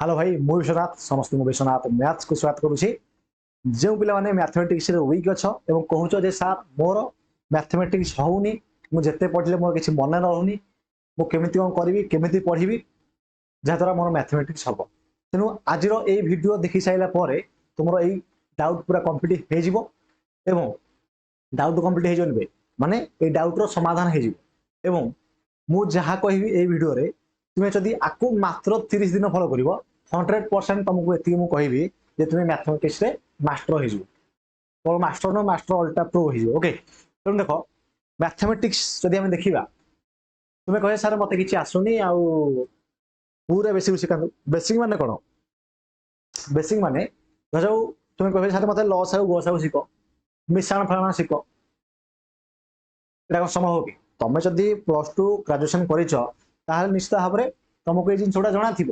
Hello भाई मु विश्वनाथ समस्त विश्वनाथ मैथ्स को स्वागत करुँची जो पिला माने मैथमेटिक्स रे वीक अछ एवं कहूछ जे सर मोर मैथमेटिक्स होउनी मु जते पढले मोर किछि मन रहउनी मु केमिति कोन करबी केमिति पढिबी जा द्वारा मोर मैथमेटिक्स हबो तेनु आजिरो ए वीडियो देखि साइला परे तुमरो ए डाउट पूरा कंप्लीट हे जिवो एवं डाउट कंप्लीट हे जनिबे माने ए डाउट रो समाधान हे जिवो एवं मु जहा कहिबी ए वीडियो रे तुमे जदी आकु मात्र 30 दिन फॉलो करिवो 100% तुमको एति मु कहिबी जे तुमे मैथमेटिक्स रे मास्टर हो जिवो और मास्टर नो मास्टर अल्टा प्रो हो जिवो ओके तुम देखो मैथमेटिक्स जदी हम देखिबा तुमे कहे सर मते किछि आसुनी आ पूरा बेसिक सिखांदो बेसिक माने कोन बेसिक माने जो तुमे कहे सर मते लॉस आ गोस आ सिको मिश्रण फलना सिको एटा संभव कि तमे जदी +2 ग्रेजुएशन करिछ ताहले निश्चित भाव में तुमको ये जिनसटा जना थी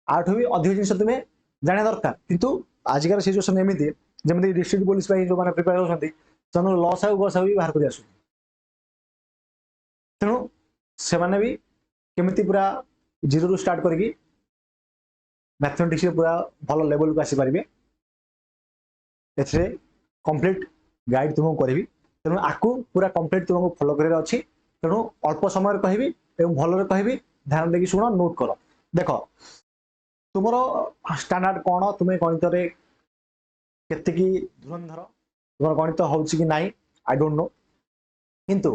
आठ भी अधिक जिन तुम्हें जाना दरकार किंतु आजिकार सिचुएसन एमती जमी डिस्ट्रिक्ट पुलिस जो मैंने प्रिपेयर होती लस आउ गस भी बाहर कर तेणु से भी केमिति पूरा जीरो रु स्टार्ट करके मैथमेटिक्स पूरा भल लेवल को आसीपारे ए कंप्लीट गाइड तुमको करी तेणु आकु पूरा कंप्लीट तुमको फॉलो कर अच्छी तेणु अल्प समय कहबी एवं भलरे कहबी ध्यान देकी शुण नोट कर देख तुमर स्टैंडर्ड कौन तुम्हें गणित रे केतिकी धुरंधर तुम गणित होउछि कि नाही आई डोंट नो किंतु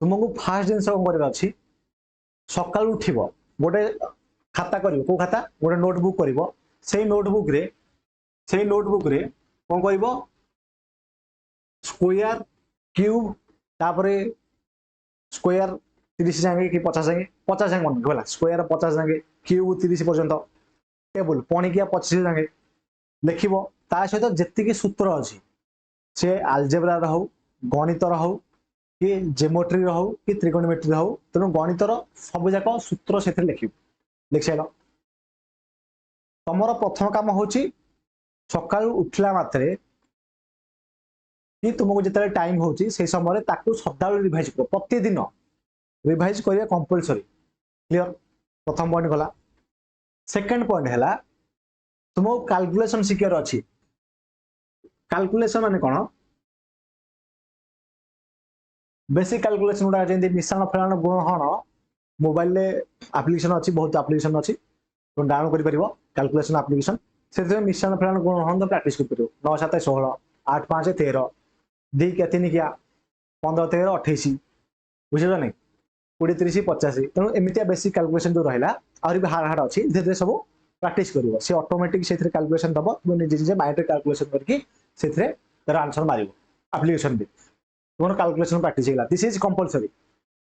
तुमको फास्ट जिनस कर सकाल उठिब गोटे खाता कर खाता गोटे नोटबुक कर नोटबुक रे कौन कर स्क्वायर क्यूब तापरे स्क्वायर 30 जांगे कि 50 जांगे 50 जांगे मन गला स्क्वायर 50 जांगे क्यूब 30 पर्यंत टेबल पणिकिया 25 जांगे लिखिबो ता सहित जेतिकी सूत्र अछि से अलजेब्रा रो गणित रो कि ज्योमेट्री रो कि त्रिकोणमिति रो तेनु गणित रो सब जाक सूत्र सेथे लिखिबो लिख साइलो तमरो प्रथम काम होछि सकाळ उठला मात्रे कि तुमको जिते टाइम होछि से समय ताकू सदाବେଳେ रिवाइज करो प्रतिदिन रिवाइज करिया कंपलसरी क्लियर प्रथम पॉइंट गला सेकंड पॉइंट हैला तुमको कैलकुलेशन सिक्योर अछि कैलकुलेशन माने कोन बेसिक कैलकुलेशन उडा जेंति मिश्रण फलन गुणन मोबाइल रे एप्लीकेशन अछि बहुत एप्लीकेशन अछि तुम डाउनलोड करि परिबो कैलकुलेशन एप्लीकेशन से मिश्रण फलन गुणन तो प्रैक्टिस करि परिबो 9 7 16 8 5 13 2 क्या 3 क्या 15 13 28 बुझिलो नै 20 30 50 तेणु एमती बेसिक कैलकुलेशन जो रहा आहरी भी हार्ड हार्ड अच्छी धीरे धीरे सब प्रैक्टिस कर सी ऑटोमेटिक से कैलकुलेशन दब निजे निजे माइंड रे कैलकुलेशन करके तार आंसर मार एप्लीकेशन भी तुम कैलकुलेशन प्रैक्टिस होगा दिस इज कंपलसरी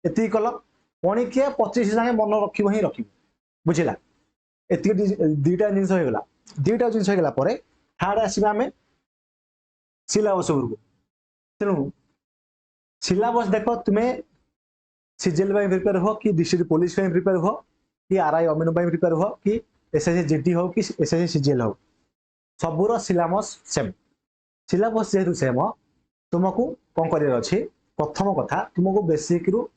एति कल पणिकिया 25 जाए मन रख ही रख बुझला एति दुईटा जिन होगा दुईटा जिन होगा थर्ड आसवा आम सिलेबस उपरको तेणु सिलेबस देख तुम्हें सीजीएल प्रिपेयर हो कि डिस्ट्रिक्ट पुलिस प्रिपेयर हो कि आरआई अमीन प्रिपेयर हो कि एसएससी जीटी हो कि एसएससी सीजीएल हो सबूर सिलेबस सेम सिलेबस जेहेतु सेम तुमको कौन कर प्रथम कथा तुमको बेसिक रु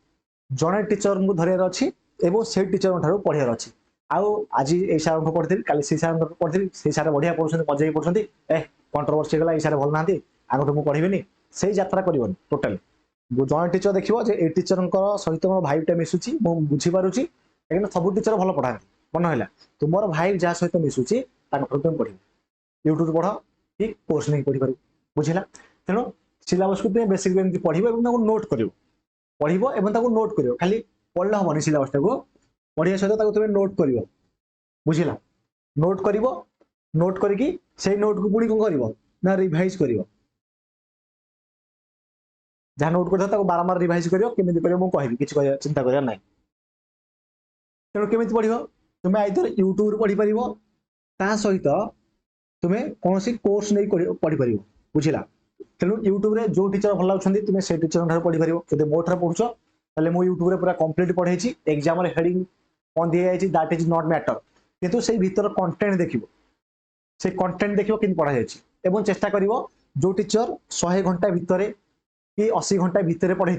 जड़े टीचर को धरियार अच्छी एवं से टीचर पढ़ार अच्छी आउ आज ये सार को पढ़ी काली सी सार पढ़ी से सार बढ़िया पढ़ुं मजा ही पढ़ुं कंट्रोवर्सी गला ये सार भल ना आगे मुझे पढ़ी से यात्रा कर टोटाली जड़े टीचर देखिए ए टीचर सहित मोर भाईटा मिसुची बुझीपारुची लेकिन सब टीचर भल पढ़ा मन है तुम भाई जहाँ सहित मिसुची तुम पढ़ यूट्यूब पढ़ कि कोर्स नहीं पढ़ी पार बुझला तेणु सिलेबस को तुम बेसिक पढ़ नोट कर पढ़ नोट कर खाली पढ़ले हेनी सिलेबस को पढ़िया सहित तुम नोट कर बुझला नोट कर नोट करके से नोट को पुणी कौन कर रिवाइज कर जहाँ नोट कर बारंबार रिवाइज करियो केमिति करियो मु कहबी किछ चिंता करिया नाही तेणु केमिति पढ़ियो तुम आइदर यूट्यूब पढ़ी पारिबो ता सहित तुम कौन सी कोर्स नहीं पढ़ी पारिबो बुझिला तेणु यूट्यूब रे जो टीचर भल लाଗୁଛନ୍ତି तुम से टीचर ठार पढ़ी पारिबो जदि मो ठार पढुछो ताले मो यूट्यूब रे पूरा कंप्लीट पढ़ाइछि एग्जाम रे हेडिंग कोन दिया जाइछि दैट इज नॉट मैटर किंतु से भीतर कंटेंट देखिबो से कंटेंट देखिबो किन पढ़ा जाइछि एवं चेष्टा करिवो जो टीचर 100 घंटा भीतर कि 80 घंटा भीतर पढ़े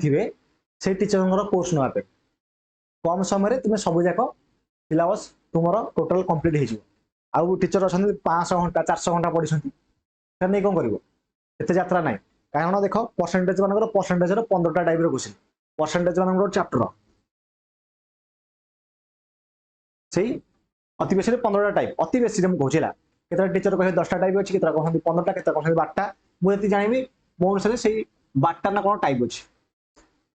से टीचर कोर्स ना कम समय तुम सब जाक सिलेबस तुमर टोटल कंप्लीट हो आउ टीचर अच्छा 500 घंटा 400 घंटा पढ़ी नहीं कौन कर एत यात्रा ना कारण देख परसेंटेज मान परसेंटेज 15टा टाइप क्वेश्चन परसेंटेज मान चैप्टर से अति बेसी 15टा टाइप अति बेसी कहूँ केतटा टीचर कहे 10टा टाइप अच्छी केतटा कहते 15टा केतटा कहते 12टा मुझे जानी मो अनुसार से 12टा ना कौन टाइप अच्छी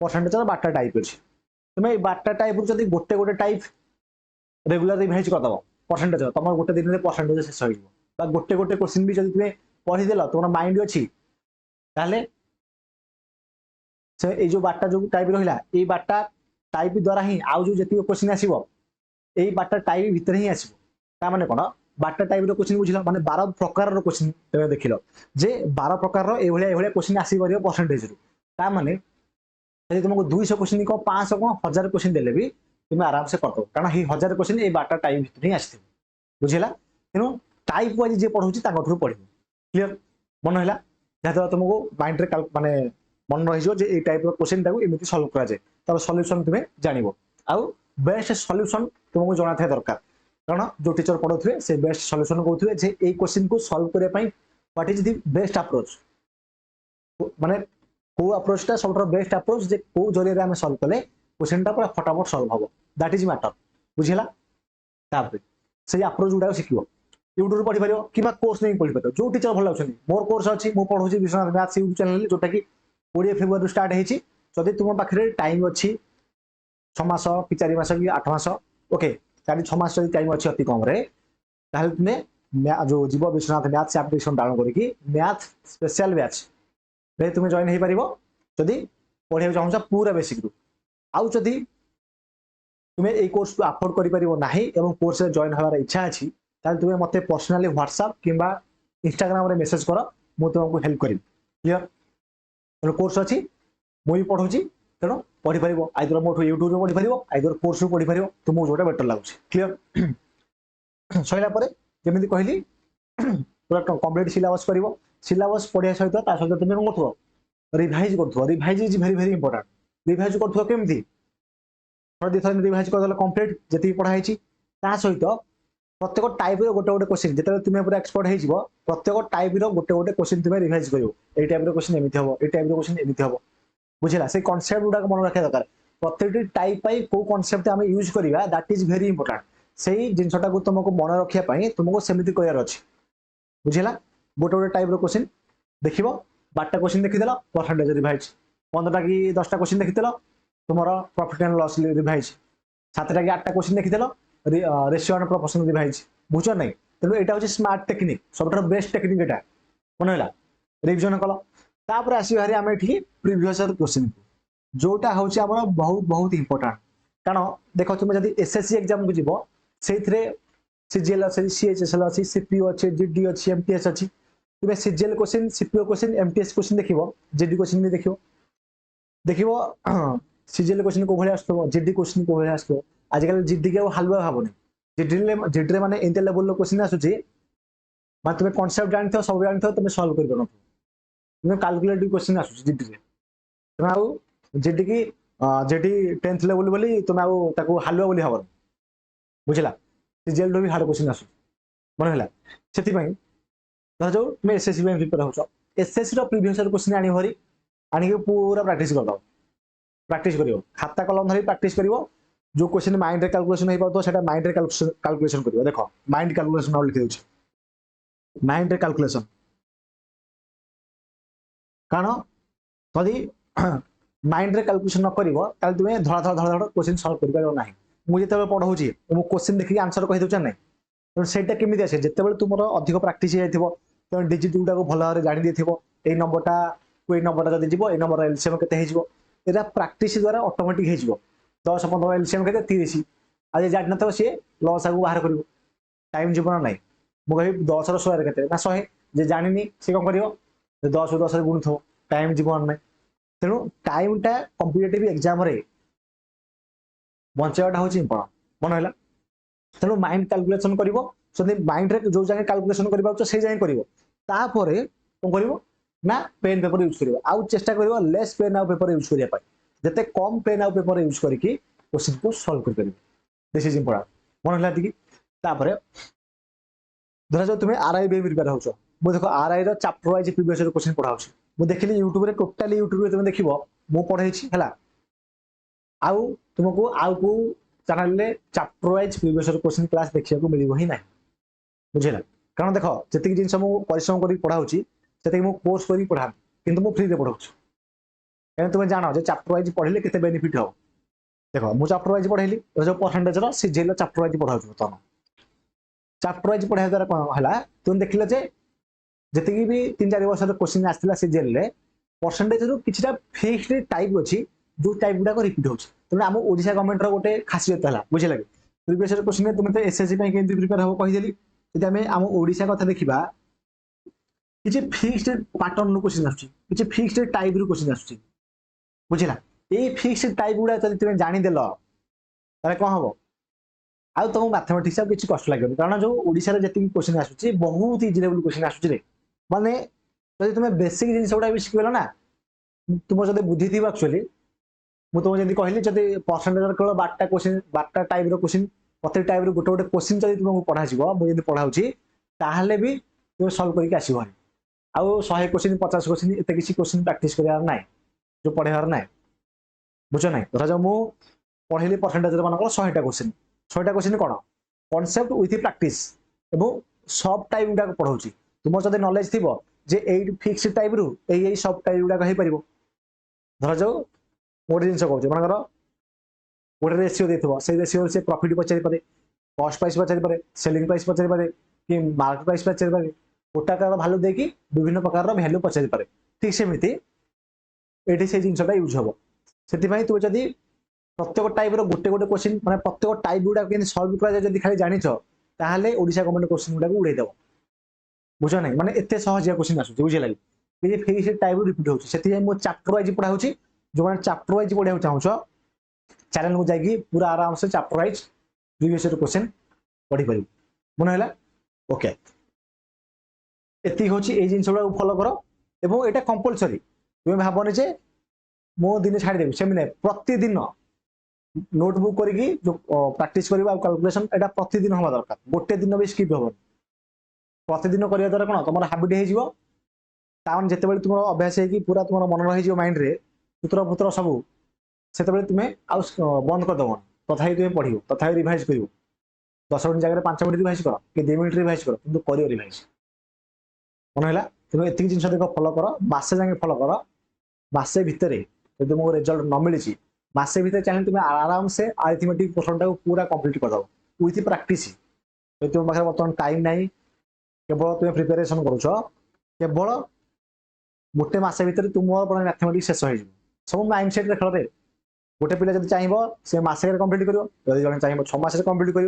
परसेंटेज 12टा टाइप अच्छी तुम्हें 12टा टाइप जब गोटे गोटे टाइप रेगुलर रिवाइज करदेव परसेंटेज तुम गोटे दिन में परसेंटेज शेष हो गोटे गोटे क्वेश्चन भी जब तुम्हें पढ़ीदेल तुम माइंड अच्छी ताले से जो 12टा जो टाइप रहा ये 12टा टाइप द्वारा ही आउ जो जी क्वेश्चन आसो यही 12टा टाइप भितर ही आसो मैंने कौन 12टा टाइप क्वेश्चन बुझल माने 12 प्रकार क्वेश्चन तुम देख लो जे 12 प्रकार क्वेश्चन आसी पार परसेंटेज रू माने यदि तुमको 200 क्वेश्चन कह 500 कह 1000 क्वेश्चन देले भी तुम आराम से करदो कारण ये 1000 क्वेश्चन ये 12टा टाइप भितर ही आसी बुझेगा तेणु टाइप वाइज जी पढ़ाऊँ पढ़ क्लीयर मन है जहाँद्वारा तुमको माइंड रे माने मन रही टाइप क्वेश्चन टाइप एमती सल्व कराए तार सल्यूशन तुम्हें जान आउ बेस्ट सल्यूशन तुमको जना था दरकार कारण जो टीचर पढ़ाऊे से बेस्ट सल्यूशन कहते जे ये क्वेश्चन को सल्व करने what is the best approach माने को अप्रोचटा सब बेस्ट अप्रोच जे को जरिए आम सल्व कले क्वेश्चन पूरा फटाफट सल्व हम दैट इज मैटर बुझेगा से अप्रोच गुड़ा शिख यूट्यूब पढ़ी पार कि कोर्स नहीं पढ़ी पार जो टीचर भल लगे मोर कोर्स अच्छी मुझे पढ़ाऊँ विश्वनाथ मैथ्स यूट्यूब चैनल जोटा कि 20 फेब्रुआरी स्टार्ट होती जदि तुम पाखे टाइम अच्छी 6 मास कि 4 मास कि 8 मास ओके 4-6 मास टाइम अच्छी अति कम तुम्हें जो जीव विश्वनाथ मैथ्स एप्लिकेशन डाउनलोड करके मैथ स्पेशल बैच रे तुम्हें जॉइन हो पार जदि पढ़ा चाहूँ पूरा बेसिक रू आउ जदि तुम्हें ये कोर्स को अफोर्ड कर कोर्स जॉइन होवार इच्छा अच्छी तुम्हें मत पर्सनाली व्हाट्सएप कि इंस्टाग्राम रे मेसेज कर मुझे तुमको हेल्प करी क्लीयर तेणु कोर्स अच्छी मुझे पढ़ाऊँ तेणु पढ़ी पार आइदर मोटू यूट्यूब पढ़ी पार आइदर कोर्स पढ़ी पार तुमको जोटा बेटर लगुच क्लीयर सर जमी कहली पूरा कंप्लीट सिलेबस कर सिलेबस पढ़ा सहित सहित तुम कौन कर रिवाइज कर revise is very very important revise कर केमती थोड़ा थोड़ा रिवाइज करदे कंप्लीट जी पढ़ाई सहित प्रत्येक टाइप गोटे गोटे क्वेश्चन जिते तुम्हें पूरा एक्सपर्ट हो प्रत्येक टाइप गोटे गोटे क्वेश्चन तुम्हें रिवाइज कर टाइप क्वेश्चन एमती हम ये टाइप क्वेश्चन एमती हम बुझेगा से कनसेप्ट गुड़ा मन रखा दरकार प्रत्येक टाइप कौ कनसेप्ट आम यूज करवा दैट इज भेरी इंपोर्टेंट से जिनटा को तुमको मन रखापी तुमको सेमती करार अच्छे बुझेगा गोटे गोटे टाइप क्वेश्चन देख 12टा क्वेश्चन देखीदेल परसेंटेज रिवाइज 15टा कि 10टा क्वेश्चन देखीदेल तुम प्रॉफिट एंड लॉस रिवाइज 7टा कि 8टा क्वेश्चन देखीदेल रेशियो एंड प्रोपोर्शन रिवाइज बुझ ना तेणु यहाँ हूँ स्मार्ट टेक्निक सब बेस्ट टेक्निक यहाँ मन है रिविजन कल तापर आस आम ये प्रीवियस क्वेश्चन जोटा हूँ बहुत बहुत इंपोर्टाट कारण देख तुम जब एसएससी एग्जाम को जीव से सीजीएल अच्छे सीएचएसएल अच्छी सीपीओ अच्छे जीडी अच्छी एमटीएस अच्छी तुम्हें CGL question CPO question MTS question देख जीडी क्वेश्चन भी देख सीजीएल क्वेश्चन को भाई जीडी क्वेश्चन को भाई आसो आजिकल जीडी के हालुआ भावनी जीडी मैंने एंत लेवल क्वेश्चन आसूसी मैं तुम्हें कनसेप्ट जान सब जान तुम सल्व कर तुम्हें कैलकुलेटिव क्वेश्चन आसूसी जीडी में तुम आउ जीडी की जीडी 10th लेवल बोली तुम आउ हालुआ बोली हबन बुझला सीजीएल भी हार्ड क्वेश्चन आसू मन है से जो तुम एसएससी प्रिपेयर हो एसएससी प्रीवियस क्वेश्चन आनी भरी आनी पूरा प्रैक्टिस करदो प्रैक्टिस कर खाता कलम धरी प्रैक्टिस कर जो क्वेश्चन माइंड रे कैलकुलेशन हो पातो सेटा माइंड रे कैलकुलेशन करियो देखो माइंड कैलकुलेशन और लिखि देउछ माइंड रे कैलकुलेशन कारण यदि माइंड रे कैलकुलेशन न करिवो ताल तुमे धड़ा धड़ा क्वेश्चन सॉल्व कर पारो नाही मुझे जो पढ़ाऊँ मु क्वेश्चन देखिए आंसर कही दूचा ना तो सहीटा केमी आसे जिते तुम अधिक प्राक्ट हो डिजिट गुड़ा भल भाव जानी ये नंबरटा को नंबरटा जब जीव ये नंबर एलसीएम के प्राक्ट द्वारा ऑटोमेटिक हो 10-15 एलसीएम के 30 आज जान न सी लस आगे बाहर कर टाइम जीवन ना मुझे 10 रो 100 के 100 जे जानी सी कौन कर 10 गुण थो टाइम जीवन ना तेणु टाइमटा कॉम्पिटिटिव एग्जाम रे बचाटा हूँ इंपोर्टेंट मन है तेणु माइंड कैलकुलेशन कर माइंड रे जो जगह कैलकुलेशन कर से जगह कर कौन कर ना पेन पेपर यूज कर आउ चेष्टा कर लेस पेन आउ पेपर यूज करने जिते कम पेन आउ पेपर यूज करके क्वेश्चन को सॉल्व कर दिस इज इंपोर्टेंट मन है तापर धरा जाओ तुम्हें आरआई भी प्रिपेयर हो मु देखो आरआई रो chapter wise previous year question पढ़ाऊ मु देखिली यूट्यूब रे टोटली यूट्यूब रे तुम देखिबो मु पढ़ाई हला आउ तुमको आउ को चैनल रे chapter wise previous year question class देखिया को मिलिबो ही नाही बुझिला कारण देखो जति जिंस मु परिश्रम करी पढ़ाउची सेते मु कोर्स करी पढ़ा किंतु मु फ्री रे पढ़ाउची कारण तुम जानो जे चैप्टर वाइज पढ़िले केते बेनिफिट हो देखो मु चैप्टर वाइज पढ़ैली जो परसेंटेज रो सीजीएल चैप्टर वाइज पढ़ाउची तनो चैप्टर वाइज पढ़ा द्वारा कौन है तुम देखिल जे जी भी 3-4 वर्ष क्वेश्चन आसाला सीजीएल रे परसेंटेज रु किछटा फिक्स्ड टाइप अछि जो टाइप गुडा को रिपीट होछ तने हम ओडिसा गवर्नमेंट रो गोटे खासियत हला बुझे लागे प्रीवियस ईयर क्वेश्चन तुम तो एसएससी पे केंति प्रिपेयर हो कहि देली यदि हम ओडिसा कथा देखिबा किछि फिक्स्ड पैटर्न रो क्वेश्चन आछी किछि फिक्स्ड टाइप रो क्वेश्चन आछी बुझिला ए फिक्स्ड टाइप गुडा जदि तुम जानि देलो ताले कोन हबो आउ तुम मैथमेटिक्स आ किसी कष्ट लगे कारण जो ओडिसा रे जति क्वेश्चन आसुची बहुत इजी लेवल क्वेश्चन आसुची रे माने जदि तुम बेसिक जिनिस गुडा भी शिखिबेला ना तुम जदि बुद्धि थी एक्चुअली मु तुम जदि कहली जदि परसेंटेज केवल 12टा क्वेश्चन 12टा टाइप रो क्वेश्चन प्रति टाइप रो गोटे गोटे क्वेश्चन जदि तुमको पढ़ा जीवो मु जदि पढ़ाउची ताहले भी तुम सॉल्व करके आसीबो आउ 100 क्वेश्चन 50 क्वेश्चन एते किसी क्वेश्चन प्रैक्टिस करियार नै जो पढ़ेयार नै बुझो नै धरा जा मु पढ़िली परसेंटेज मान को 100टा क्वेश्चन 6टा क्वेश्चन कौन कॉन्सेप्ट विथ प्रैक्टिस एवं सब टाइप गुडा पढ़ाऊँ तुम जब नॉलेज थी जे एई फिक्स टाइप रु एई सब टाइप गुडा हो पार धर जाऊ गोटे जिन कहे मन गोटे रेसीओ देथिबो से रेसीओ से प्रॉफिट पचारि पारे कॉस्ट प्राइस पचारि पारे सेलिंग प्राइस पचारि पारे कि मार्केट प्राइस पचारि पारे गोटाकार वैल्यू देकी विभिन्न प्रकार वैल्यू पचारि पारे ठीक सेमिति एठी से जिनसटा यूज हबो सेति पई तू जदी प्रत्येक टाइप रो गोटे गोटे क्वेश्चन माने प्रत्येक टाइप गुडा केन सॉल्व करा जदी खाली जानिछ ताहले ओडिसा गवर्नमेंट क्वेश्चन गुडा को उड़ै देबो बुझो नै माने एते सहज क्वेश्चन आसु बुझे लागि ये फिक्स टाइप रिपीट होछि सेति मो चैप्टर वाइज पढाउछि जो माने चैप्टर वाइज पढाउ चाहछो चैनल को जागी पूरा आराम से chapter wise previous year question पढी परिबो मन हैला ओके एति होछि ए जिंस गुडा फॉलो करो एवं एटा कंपलसरी तुमे भाबनी जे मो दिन छाडी देबी सेमि नै प्रतिदिन नोटबुक करी जो प्रैक्टिस करबा कैलकुलेशन एटा प्रतिदिन हवा दरकार गोटे दिन भी स्किप होबो प्रतिदिन करिया द्वारा कोन तमर हैबिट हे जिवो तावन जते बेले तुम अभ्यास है कि पूरा तुम मन रही जिवो माइंड रे सूत्र पुत्र सब सेते बेले तुमे आ बंद कर दबो तथापि तुमे पढियो तथापि रिवाइज करियो 10 मिनिट जगह 5 मिनिट रिवाइज करो कि 2 मिनिट रिवाइज करो किंतु करियो रिवाइज मन हैला तुमे एतिक जिंस देखो फॉलो करो मासे जाके फॉलो करो मासे भितरे जदि तुमको रिजल्ट न मिली मासे भीतर चाहिए तुम आराम से अरिथमेटिक पोर्शन टाइम पूरा कंप्लीट कर दो विथ प्रैक्टिस तुम पाखे बर्तमान टाइम नहीं केवल तुम प्रिपरेशन करुच केवल गोटे मसे भीतर तुम मैथमेटिक्स शेष हो सब माइंड सेट खेल में गोटे पिला जब चाहिए से मसे कंप्लीट कर जन चाहिए 6 मास कंप्लीट कर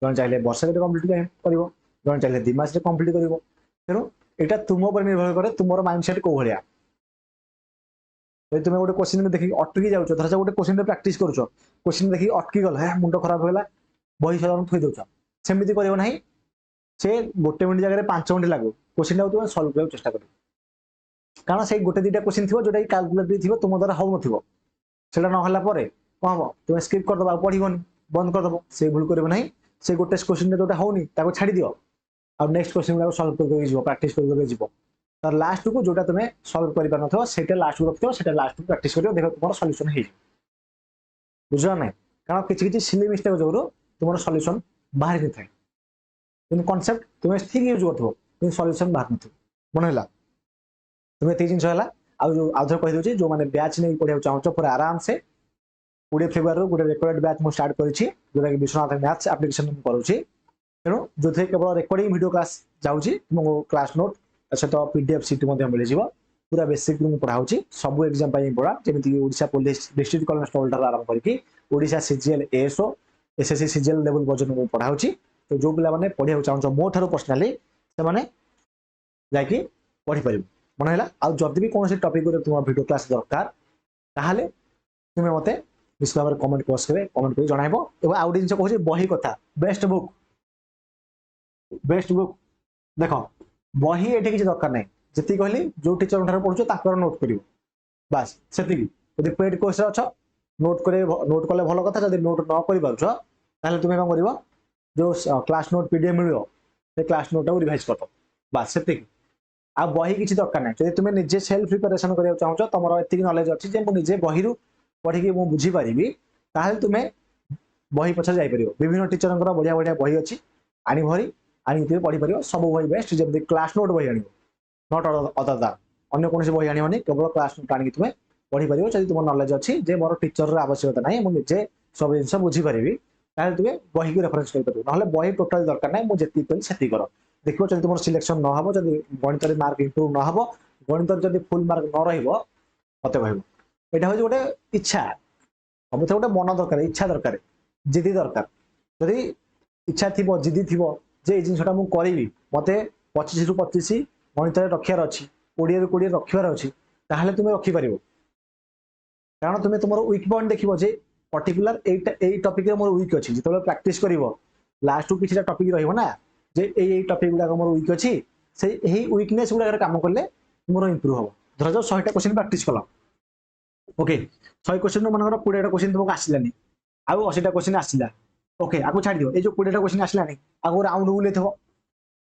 जन चाहिए वर्ष कंप्लीट कर जन चाहिए 2 मास कंप्लीट कर तेणु यहाँ तुम निर्भर करे तुम माइंड सेट कौ भाया तुम गोटे क्वेश्चन में देखिए अटकी जाऊँ धर गोटे क्वेश्चन प्रैक्टिस करुच क्वेश्चन देखिए अटकी गला मुंड खराब होगा बही साधारण थी दौच सेमती कर ना से गोटे मिनट जगह 5 मिनट लागू क्वेश्चन तुम सल्व करने चेष्टा कर कारण से गोटे 2टा क्वेश्चन थी जोटा कैलकुलेट थी तुम द्वारा हो ना नाला कौन हम तुम स्किप करदे पढ़ोनी बंद करदे से भूल कर से गोटे क्वेश्चन जोटा होनी छाड़ दियो आ नेक्स्ट क्वेश्चन गुड़ा सल्व कर प्रैक्टिस कर तार लास्ट को जोटा तुम सल्व कर पार नथिबो सेटा लास्ट को रखियो सेटा लास्ट को प्रैक्टिस करियो देखो तुम सॉल्यूशन हे बुझला नै कारण किछि किछि सिली मिस्टेक जोरो तुम सॉल्यूशन बाहर नि थाए किन कांसेप्ट तुम ठीक यूज करथो किन सॉल्यूशन बाहर नथि मन हैला तुम एते जिंस हैला आ जो आधर कहि दोछि जो माने बैच नै पढिया चाहछो पूरा आराम से 20 फेब्रुआरी रो गोटे रेकॉर्डेड बैच मु स्टार्ट करिछि जोटा कि विश्वनाथ मैथ्स एप्लीकेशन करूछि तेनो जोथे केवल रेकॉर्डिंग वीडियो क्लास जाउछि तुमको क्लास नोट अच्छा तो पीडीएफ सीट मिल जाव पूरा बेसिक मुझे पढ़ाऊँ सब एग्जाम पढ़ा जमीक ओडिशा पुलिस डिस्ट्रिक्ट कलेक्टर ठार आरंभ करके Odisha CGL ASO SSC CGL level पर्यटन मुझे पढ़ाऊँ तो जो पिला माने पढ़िया चाहूँ मो ठार पर्सनाली से जाकि पढ़ी पार मन है आ जदि भी कौन टपिक तुम वीडियो क्लास दरकार ताहले तुम्हें मत निश्चित भाव में कमेंट बॉक्स कमेंट कर जनइब और आउ जिन कहूँ बही कथा बेस्ट बुक देख बही ये किसी दरकार ना जी कहली जो टीचर ठार पढ़ु नोट कर बास से जब पेड कोर्स अच्छ नोट कले भल कथा जब नोट न कर तुम्हें कौन कर जो क्लास नोट पीडीएफ मिलो से क्लास नोट को रिवाइज कर बस से आ बही किसी दरकार ना जब तुम निजे सेल्फ प्रिपरेशन करा चाहो तुम एति नॉलेज अच्छी जे मुझे बही पढ़ी मुझे बुझीपारि ताहले तुम्हें बही पछे जापर विभिन्न टीचर बढ़िया बढ़िया बही अच्छी आनी भरी आनी तुम पढ़ी पार सब बही बेस्ट जब क्लास नोट बही आण नट अदर दैन अन्य कौन बही आनी केवल क्लास नोट आनी तुम्हें पढ़ी पार जब तुम नॉलेज अच्छी जे मोर टीचर आवश्यकता ना मुझे सब जिन बुझीपारि ताहले तुम्हें बही को रेफरेंस कर ना बही टोटाल दरकार ना मुझे जी कर देखो जब तुम सिलेक्शन न हम जब गणित मार्क इम्प्रूव न हम गणित जब फुल मार्क न रत कह यहाँ हूँ गोटे इच्छा सब गोटे मन दरकार इच्छा दरकार जिदी दरकार जदि इच्छा थी जिदी थी जे जिनसा मुझे करी मत 25 ରୁ 25 गणित रखार अच्छी 20 ରୁ 20 रखार अच्छी ताहले तुम्हें रखिपार कारण तुम्हें तुम वीक पॉइंट देखो जे पर्टिकुलर टॉपिक मोर वीक अच्छी जो प्रैक्टिस कर लास्ट किसी टॉपिक रहा जे टॉपिक गुड़ाक मोर वीक अच्छी से वीकनेस गुड़ा काम कले मोर इम्प्रूव हम धर जाओ 100टा क्वेश्चन प्रैक्टिस कल ओके 100 क्वेश्चन मन 20टा क्वेश्चन तुमको आसलानी आउ 80टा क्वेश्चन आसला ओके आपको छाड़ दियो जो 20टा क्वेश्चन आसलानी आगो राउंड बुले थो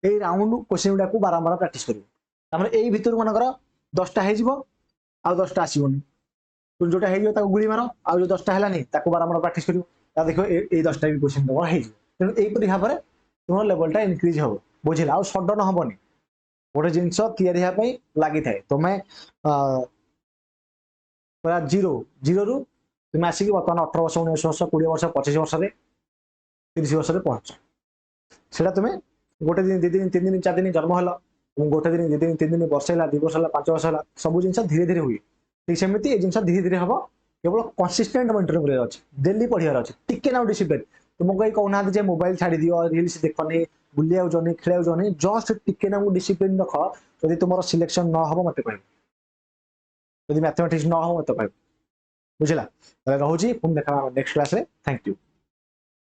ए राउंड क्वेश्चन गुड़ा को बारंबार प्रैक्टिस करियो एई भितर मनकर 10टा हो आ 10टा आसबनी तुम जोटा हो गुड़ी मार आ जो 10टा है बारंबार प्रैक्टिस करियो देखो ये 10टा भी क्वेश्चन तुम तेणु यहीपरि भाव में तुम लेवलटा इनक्रीज हम बुझे आउ सडन हेनी गोटे जिनस या लगी थाए तुम्हें पूरा जीरो रु तुम आसिक बर्तमान 18 वर्ष 19 वर्ष 20 वर्ष 25 वर्ष 30 वर्ष पहुंच से तुम्हें गोटे दिन 2 दिन 3 दिन 4 दिन जन्म है गोटे दिन 2 दिन 3 दिन वर्ष है 2 वर्ष है 5 वर्ष है सब जिन धीरे धीरे हुए ठीक सेमती जिन धीरे धीरे हम केवल कंसिस्टेंट मेंटेन कर डेली पढ़ार अच्छे टिके ना डिसिप्लिन तुमको कहना जे मोबाइल छाड़ दियो रील्स देखनी बुलिया जानी खेल जानी जस्ट टिके ना डिसिप्लिन रख जब तुम सिलेक्शन न हम मत कह मैथमेटिक्स न हम मत कह बुझला रोचे पुणी देखा नेक्स्ट क्लास रे थैंक यू।